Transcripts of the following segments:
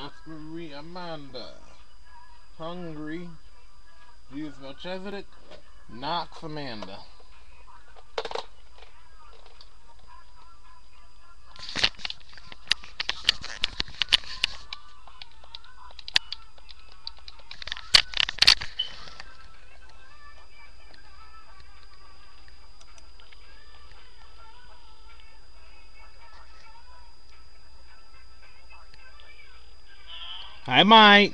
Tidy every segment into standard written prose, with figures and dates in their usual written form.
Knox Marie Amanda. Hungry. Jesus Melchizedek. Knox Amanda. Hi, Mike.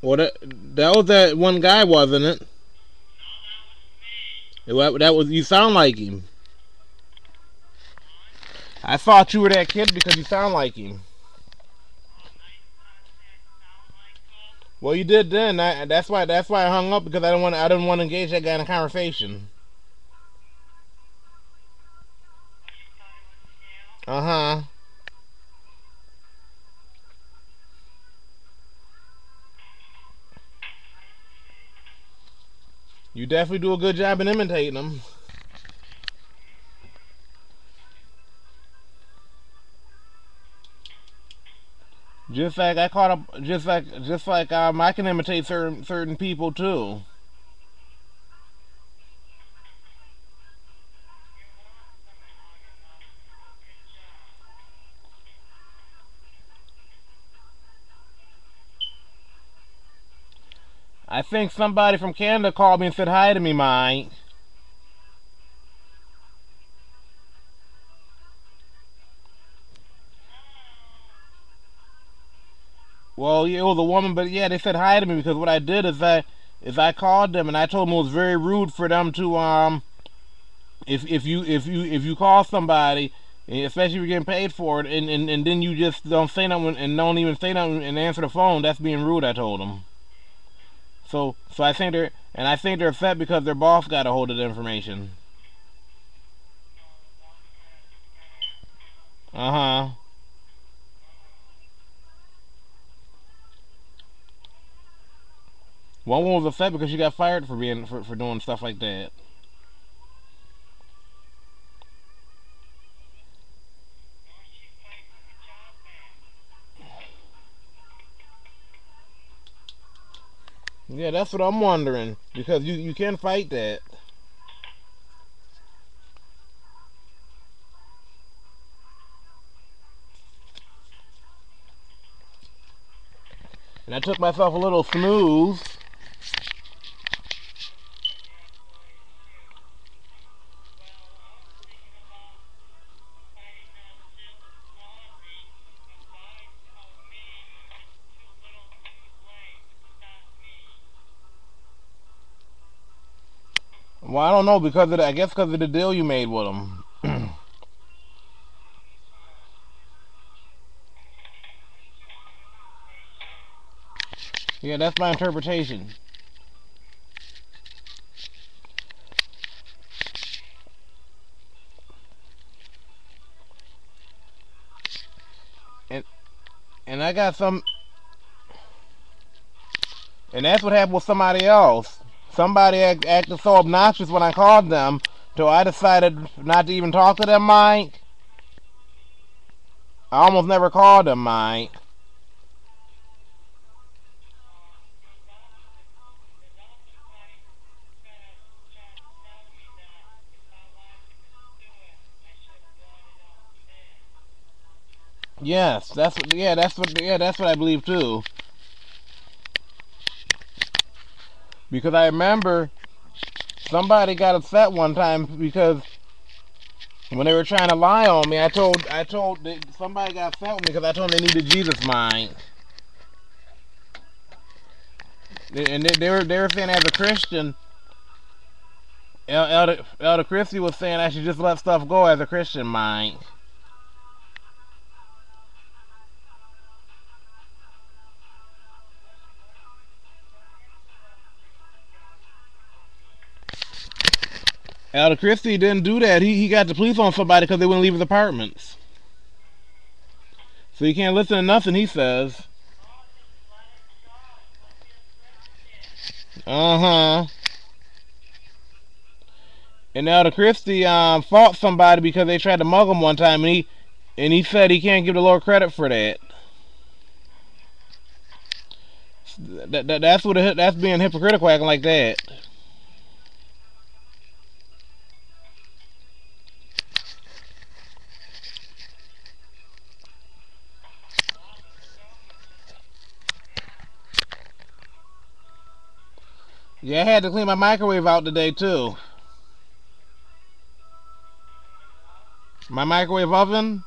Well, that was that one guy, wasn't it? That was, you sound like him. I thought you were that kid because you sound like him. Well, you did then. That's why I hung up because I didn't want to engage that guy in a conversation. Uh huh. You definitely do a good job in imitating him. Just like I caught up, just like I can imitate certain people too. I think somebody from Canada called me and said hi to me, Mike. Well, yeah, it was a woman, but yeah, they said hi to me because what I did is I called them and I told them it was very rude for them to if you call somebody, especially if you're getting paid for it, and then you just don't say nothing and don't even say nothing and answer the phone, that's being rude. I told them. So I think they're upset because their boss got a hold of the information. Uh huh. One woman was upset because she got fired for doing stuff like that. Yeah, that's what I'm wondering because you can fight that. And I took myself a little snooze. Well, I don't know because I guess because of the deal you made with them. Yeah, that's my interpretation. And and I got some, and that's what happened with somebody else. Somebody acted so obnoxious when I called them, so I decided not to even talk to them, Mike. I almost never called them, Mike. Yes, that's what I believe too. Because I remember somebody got upset one time because When they were trying to lie on me, somebody got upset with me because I told them they needed Jesus mind. And they were saying as a Christian, Elder Christie was saying I should just let stuff go as a Christian mind. Elder Christie didn't do that. He got the police on somebody because they wouldn't leave his apartments. So you can't listen to nothing he says. Uh-huh. And Elder Christie fought somebody because they tried to mug him one time, and he said he can't give the Lord credit for that. That's being hypocritical, acting like that. Yeah, I had to clean my microwave out today too. My microwave oven.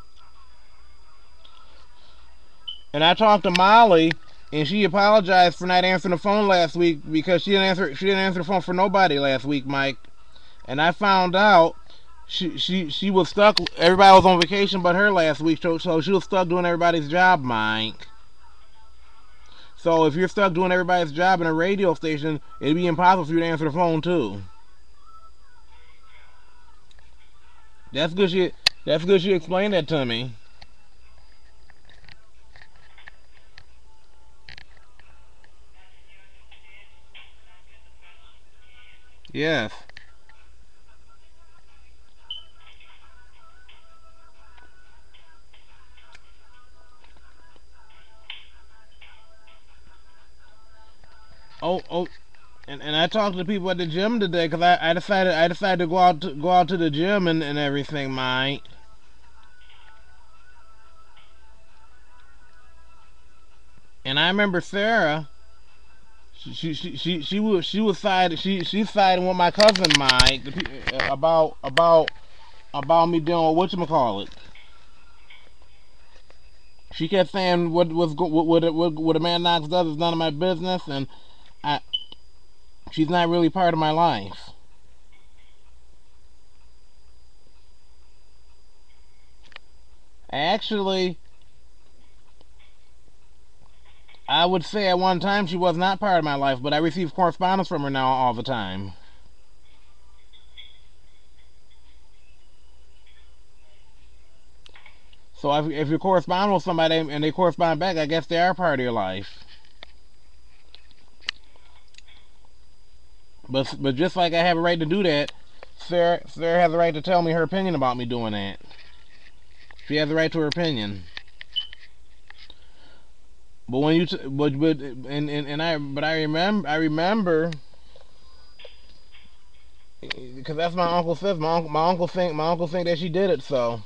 And I talked to Molly, and she apologized for not answering the phone last week because she didn't answer the phone for nobody last week, Mike. And I found out she was stuck. Everybody was on vacation but her last week, so she was stuck doing everybody's job, Mike. So if you're stuck doing everybody's job in a radio station, it'd be impossible for you to answer the phone too. That's good. She explained that to me. Yes. Oh, and I talked to people at the gym today because I decided to go out to the gym and everything, Mike. And I remember Sarah. She's siding with my cousin Mike about me doing whatchamacallit. She kept saying what a man Knox does is none of my business, and I she's not really part of my life. Actually, I would say at one time she was not part of my life, but I receive correspondence from her now all the time. So if you correspond with somebody and they correspond back, I guess they are part of your life. But just like I have a right to do that, Sarah has a right to tell me her opinion about me doing that. She has a right to her opinion. But when you I remember because that's my uncle says my uncle think that she did it, so.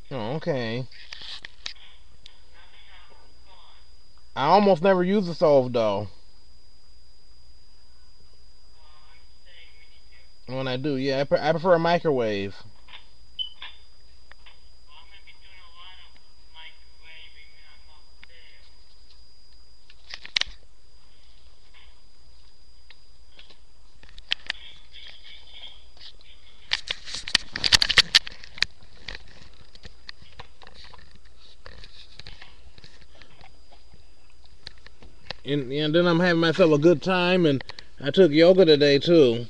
Oh, okay. I almost never use the stove though. When I do, yeah, I prefer a microwave. And then I'm having myself a good time, and I took yoga today too.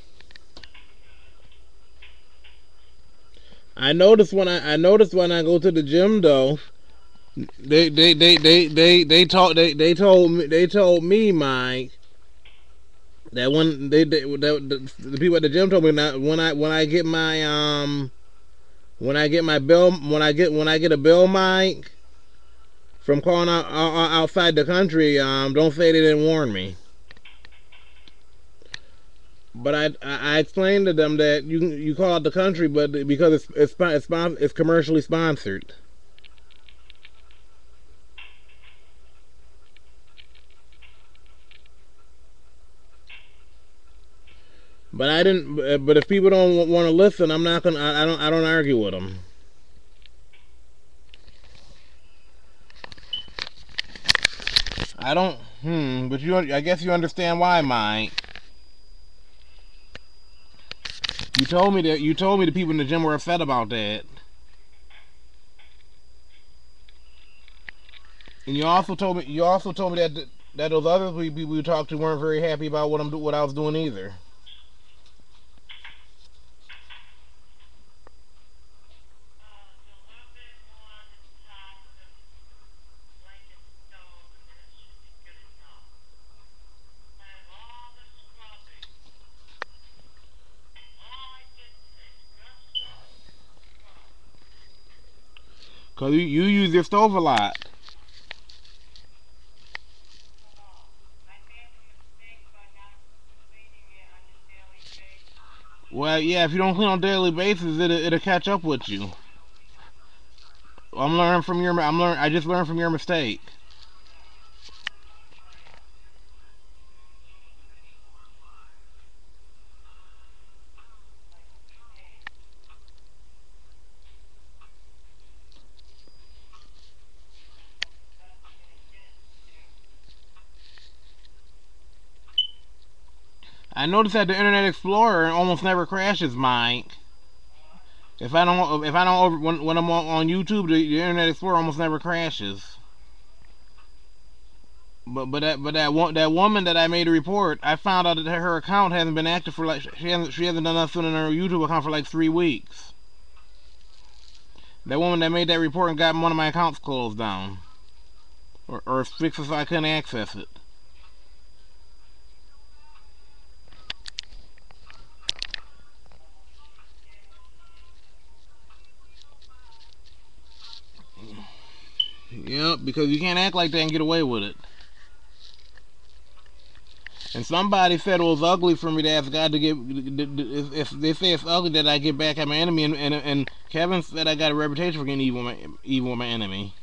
I noticed when I go to the gym though, they told me, Mike, that the people at the gym told me that when I get my bill when I get a bill, Mike, from calling outside the country, don't say they didn't warn me. But I explained to them that you call out the country, but because it's commercially sponsored. But I didn't. But if people don't want to listen, I'm not gonna. I don't argue with them. I don't. But you. I guess you understand why, Mike. You told me that. You told me the people in the gym were upset about that. And you also told me. You also told me that those other people you talked to weren't very happy about what I was doing either. Cause you use your stove a lot. Well, yeah, if you don't clean on a daily basis, it'll catch up with you. I'm learning from your. I'm learn. I just learned from your mistake. I noticed that the Internet Explorer almost never crashes, Mike. If I don't when I'm on YouTube, the Internet Explorer almost never crashes. That woman that I made a report, I found out that her account hasn't been active for like she hasn't done nothing in her YouTube account for like 3 weeks. That woman that made that report and got one of my accounts closed down, or fixed it so I couldn't access it. Yep, because you can't act like that and get away with it. And somebody said it was ugly for me to ask God to get. If they say it's ugly that I get back at my enemy, and Kevin said I got a reputation for getting evil with my enemy.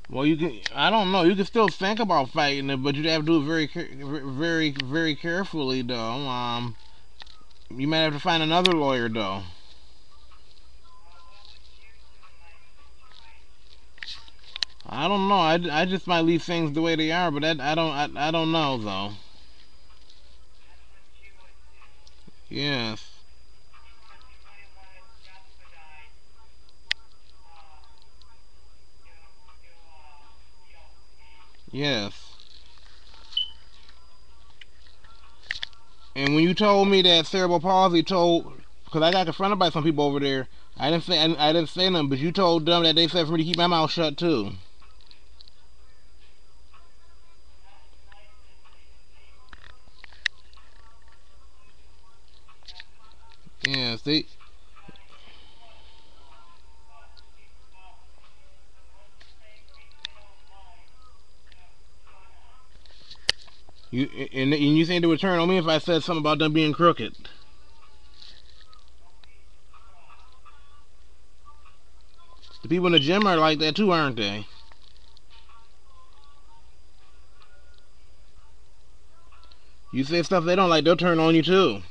Well, you can. I don't know. You can still think about fighting it, but you'd have to do it very carefully, though. You might have to find another lawyer, though. I don't know. I just might leave things the way they are, but I don't know though. Yes. Yes. And when you told me that cerebral palsy because I got confronted by some people over there, I didn't say nothing, but you told them that they said for me to keep my mouth shut too. Yes, they. You and you think they would turn on me if I said something about them being crooked? The people in the gym are like that too, aren't they? You say stuff they don't like, they'll turn on you too.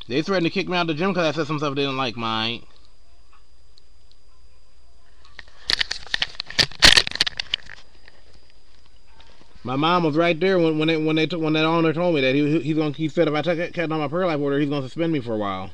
They threatened to kick me out of the gym because I said some stuff they didn't like, mine. My mom was right there when that owner told me that he said if I kept on my prayer life order, he's gonna suspend me for a while.